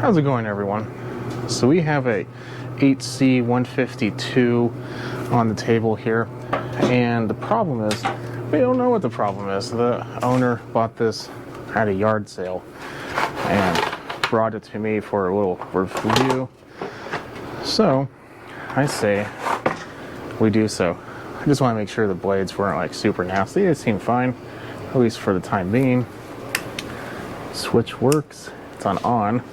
How's it going, everyone? So we have a HC152 on the table here, and the problem is we don't know what the problem is. The owner bought this at a yard sale and brought it to me for a little review. So I say we do so. I just want to make sure the blades weren't like super nasty. They seem fine, at least for the time being. Switch works. It's on.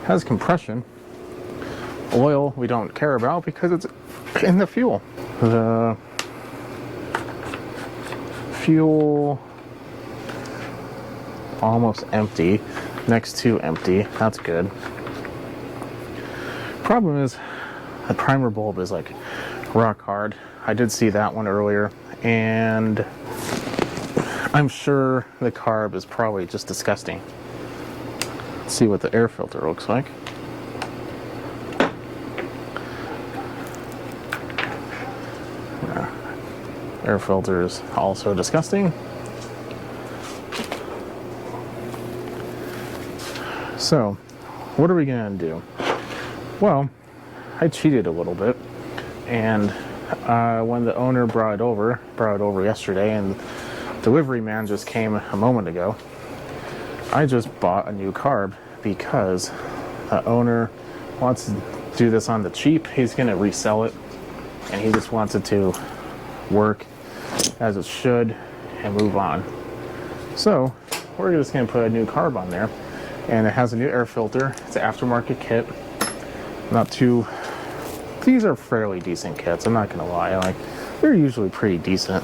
Has compression. Oil we don't care about because it's in the fuel. The fuel almost empty. Next to empty. That's good. Problem is the primer bulb is like rock hard. I did see that one earlier, and I'm sure the carb is probably just disgusting. Let's see what the air filter looks like. Air filter is also disgusting. So, what are we gonna do? Well, I cheated a little bit, and when the owner brought it over yesterday, and delivery man just came a moment ago, I just bought a new carb because the owner wants to do this on the cheap. He's going to resell it, and he just wants it to work as it should and move on. So we're just going to put a new carb on there, and it has a new air filter. It's an aftermarket kit. These are fairly decent kits, I'm not going to lie. They're usually pretty decent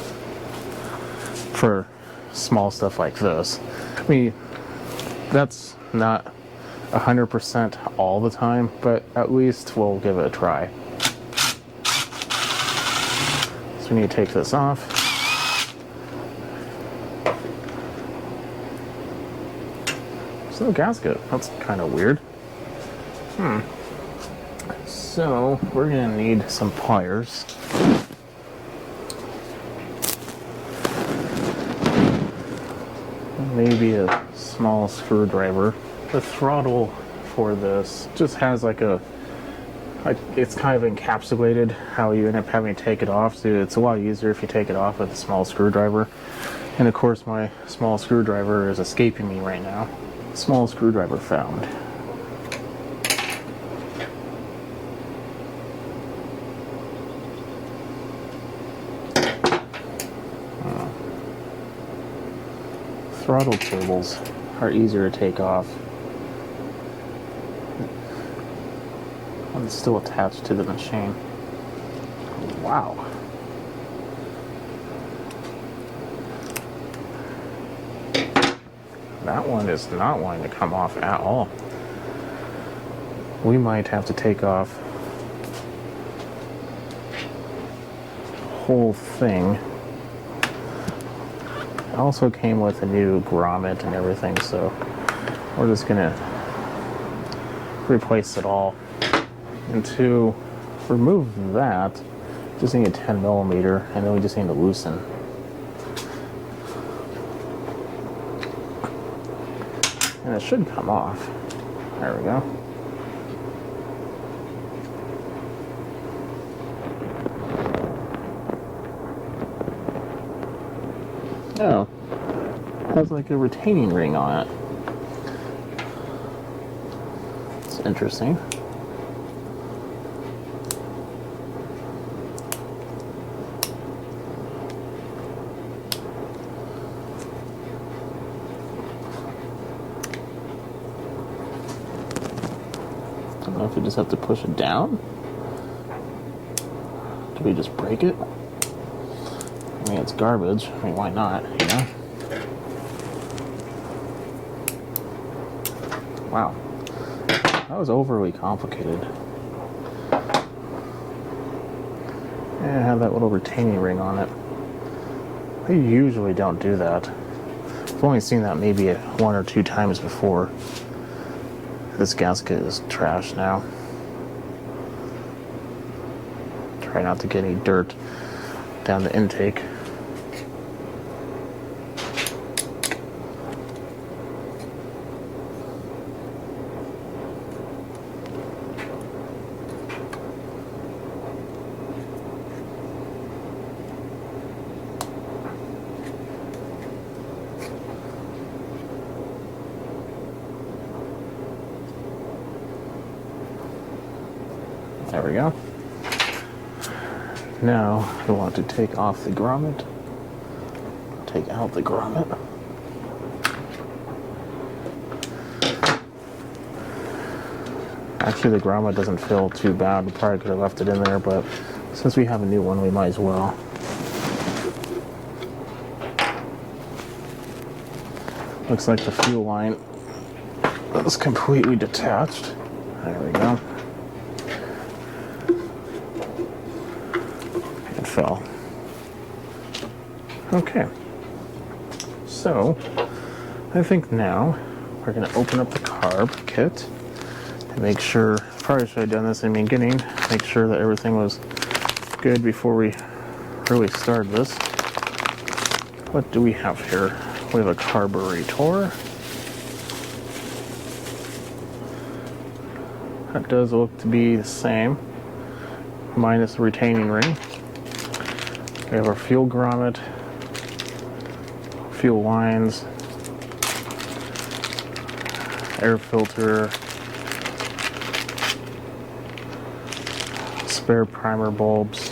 for small stuff like this. I mean, that's not 100% all the time, but at least we'll give it a try. So we need to take this off. There's no gasket. That's kind of weird. So we're gonna need some pliers. Maybe a small screwdriver. The throttle for this just has it's kind of encapsulated how you end up having to take it off. So it's a lot easier if you take it off with a small screwdriver. And of course my small screwdriver is escaping me right now. Small screwdriver found. Throttle cables are easier to take off. One's still attached to the machine. Wow. That one is not wanting to come off at all. We might have to take off the whole thing. It also came with a new grommet and everything, so we're just gonna replace it all. And to remove that, just need a 10 millimeter, and then we just need to loosen. And it should come off. There we go. Oh, it has like a retaining ring on it. It's interesting. I don't know if you just have to push it down. Do we just break it? I mean, it's garbage. I mean, why not, you know? Wow. That was overly complicated. And I have that little retaining ring on it. I usually don't do that. I've only seen that maybe 1 or 2 times before. This gasket is trash now. Try not to get any dirt down the intake. There we go. Now I want to take off the grommet. Take out the grommet. Actually, the grommet doesn't feel too bad. We probably could have left it in there, but since we have a new one, we might as well. Looks like the fuel line is completely detached. There we go. It fell. Okay. So, I think now we're going to open up the carb kit and make sure, probably should have done this in the beginning, make sure that everything was good before we really start this. What do we have here? We have a carburetor. That does look to be the same, minus the retaining ring. We have our fuel grommet, fuel lines, air filter, spare primer bulbs.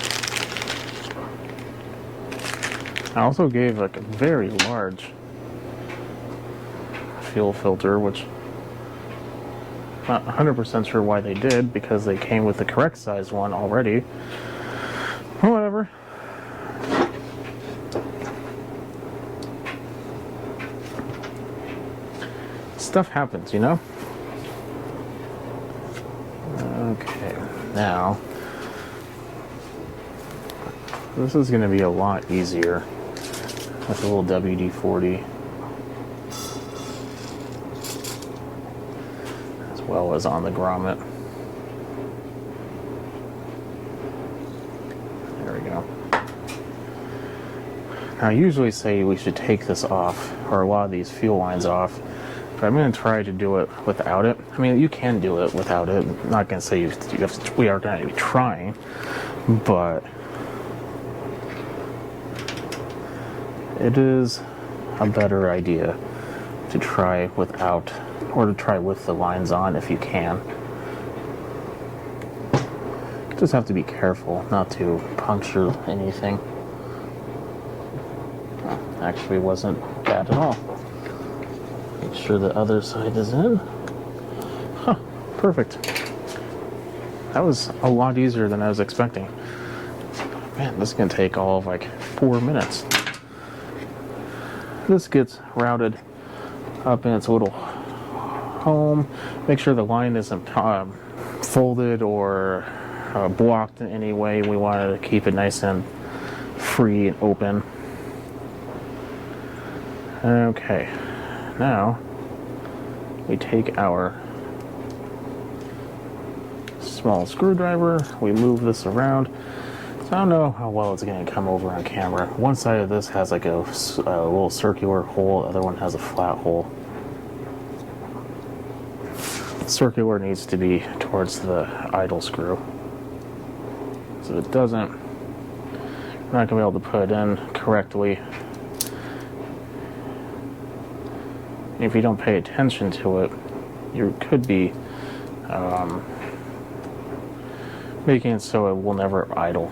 I also gave like a very large fuel filter, which not 100% sure why they did, because they came with the correct size one already. Whatever. Stuff happens, you know? Okay, now this is going to be a lot easier with a little WD-40 as well as on the grommet. There we go. Now I usually say we should take this off, or a lot of these fuel lines off, but I'm going to try to do it without it. I mean, you can do it without it. I'm not going to say you have to, we are going to be trying, but it is a better idea to try without, or to try with the lines on if you can. Just have to be careful not to puncture anything. Actually wasn't bad at all. Make sure the other side is in. Huh, perfect. That was a lot easier than I was expecting. Man, this is gonna take all of like 4 minutes. This gets routed up in its little home. Make sure the line isn't folded or blocked in any way. We want to keep it nice and free and open. Okay, now we take our small screwdriver, we move this around. I don't know how well it's going to come over on camera. One side of this has like a little circular hole, the other one has a flat hole. The circular needs to be towards the idle screw. So if it doesn't, we're not going to be able to put it in correctly. If you don't pay attention to it, you could be making it so it will never idle.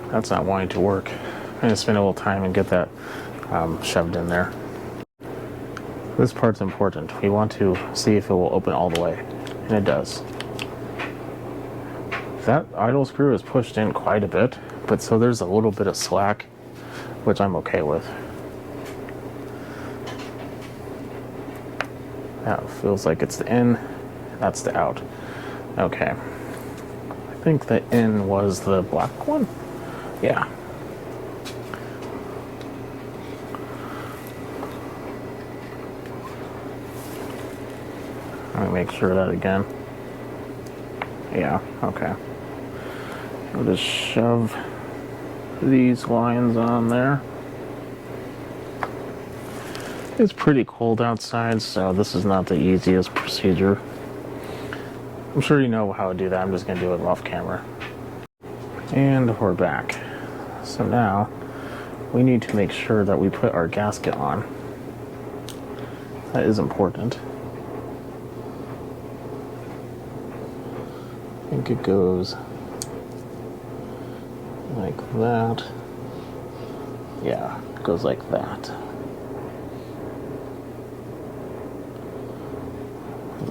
That's not wanting to work. I'm going to spend a little time and get that shoved in there. This part's important. We want to see if it will open all the way, and it does. That idle screw is pushed in quite a bit, but so there's a little bit of slack, which I'm okay with. That feels like it's the in, that's the out. Okay. I think the in was the black one? Yeah. Let me make sure of that again. Yeah, okay. I'll just shove these lines on there. It's pretty cold outside, so this is not the easiest procedure. I'm sure you know how to do that. I'm just going to do it off camera. And we're back. So now we need to make sure that we put our gasket on. That is important. I think it goes like that. Yeah, it goes like that.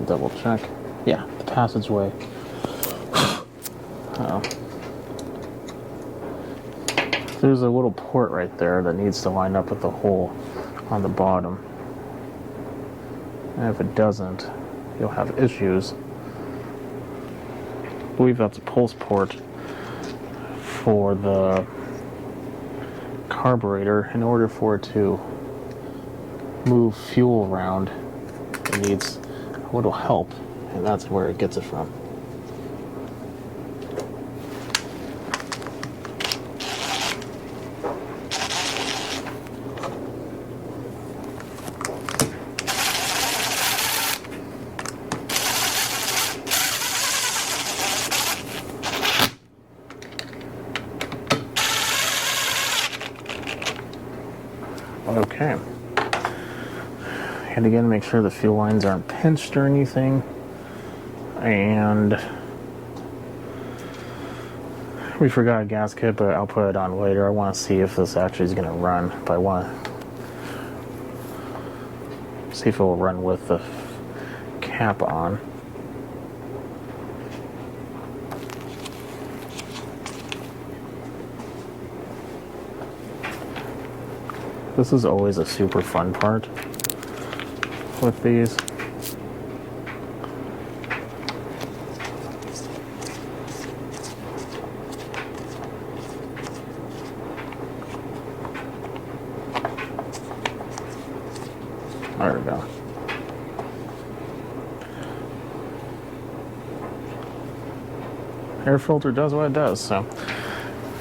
Double check. Yeah, the passageway. Oh. There's a little port right there that needs to line up with the hole on the bottom. And if it doesn't, you'll have issues. I believe that's a pulse port for the carburetor. In order for it to move fuel around, it needs a little help, and that's where it gets it from. Okay. And again, make sure the fuel lines aren't pinched or anything. And we forgot a gasket, but I'll put it on later. I want to see if this actually is going to run. But I want to see if it will run with the cap on. This is always a super fun part with these. There we go. Air filter does what it does, so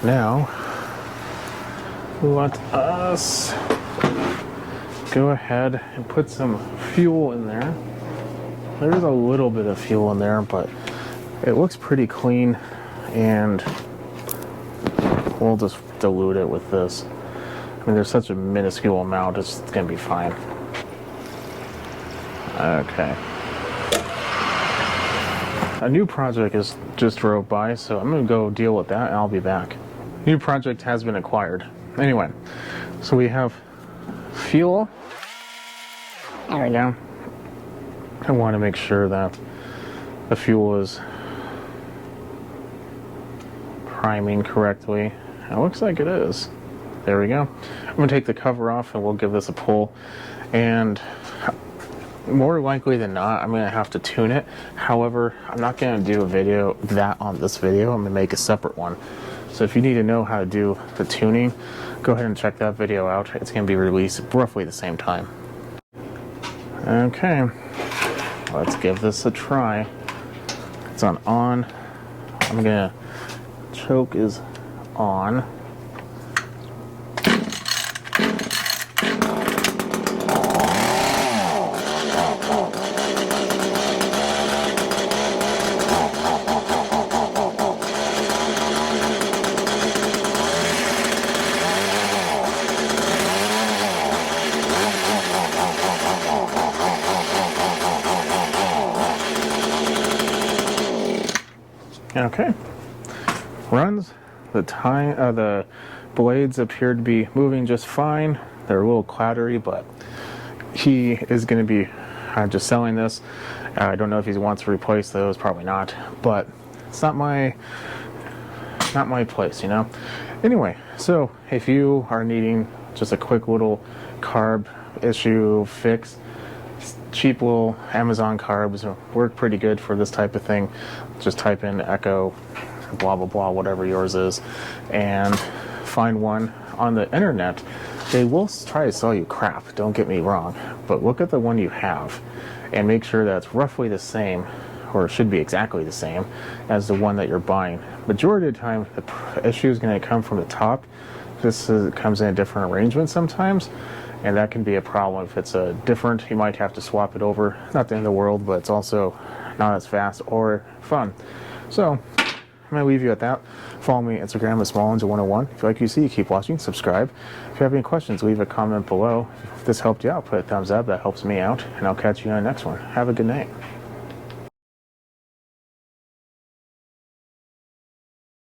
now let us go ahead and put some fuel in there. There's a little bit of fuel in there, but it looks pretty clean, and we'll just dilute it with this. I mean, there's such a minuscule amount, it's gonna be fine. Okay. A new project is just drove by, so I'm gonna go deal with that and I'll be back. New project has been acquired. Anyway, so we have fuel. There we go. I want to make sure that the fuel is priming correctly. It looks like it is. There we go. I'm going to take the cover off and we'll give this a pull. And more likely than not, I'm going to have to tune it. However, I'm not going to do a video on this video. I'm going to make a separate one. So if you need to know how to do the tuning, go ahead and check that video out. It's going to be released roughly the same time. Okay, let's give this a try. It's on. I'm gonna, choke is on. Okay, runs. The blades appear to be moving just fine. They're a little clattery, but he is going to be just selling this. I don't know if he wants to replace those, probably not, but it's not my place, you know. Anyway, so if you are needing just a quick little carb issue fix, cheap little Amazon carbs work pretty good for this type of thing. Just type in Echo blah blah blah, whatever yours is, and find one on the internet. They will try to sell you crap, don't get me wrong, but look at the one you have and make sure that's roughly the same, or it should be exactly the same as the one that you're buying. Majority of the time the issue is going to come from the top. Comes in a different arrangement sometimes, and that can be a problem. If it's a different, you might have to swap it over. Not the end of the world, but it's also not as fast or fun. So going to leave you at that. Follow me on Instagram at SmallEngine101. If you like what you see, keep watching, subscribe. If you have any questions, leave a comment below. If this helped you out, put a thumbs up. That helps me out. And I'll catch you on the next one. Have a good night.